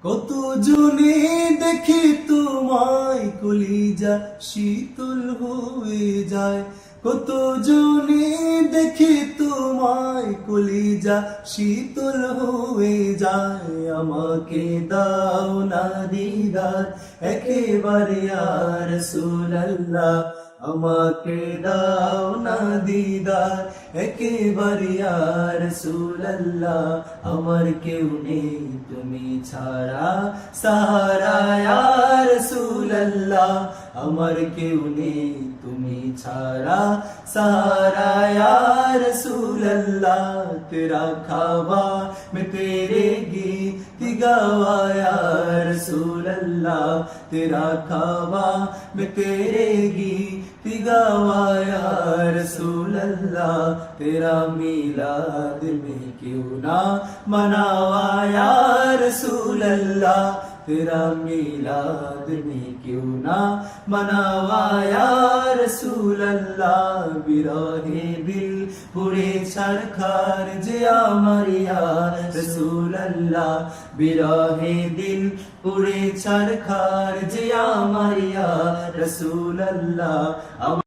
কত জনে দেখি তোমায়, কলিজা শীতল হয়ে যায়। কত জনে দেখি তোমায়, কলিজা শীতল হয়ে যায়। আমাকে দাও না দিদার একেবারে ইয়া রাসূলুল্লাহ, আমাকে দাও না দিদার একেবারে ইয়া রাসূলুল্লাহ। আমার কেউ নেই তুমি ছাড়া সাহারা ইয়া রাসূলুল্লাহ, আমার কেউ নেই তুমি ছাড়া সাহারা ইয়া রাসূলুল্লাহ। তেরা খাবা मैं तेरे गीत गावा या रसूलल्लाह, तेरा खावा मैं तेरे गीत गावा या रसूलल्लाह। तेरा मिलाद में क्यों ना मनावा या रसूलल्लाह, तेरा मिलाद में क्यों ना मनावा या रसूलल्लाह। बिरहे दिल पुरे छरखार जे আমার ইয়া রাসূলুল্লাহ, বিরহে দিল পুরে ছরখার যে আমার ইয়া রাসূলুল্লাহ।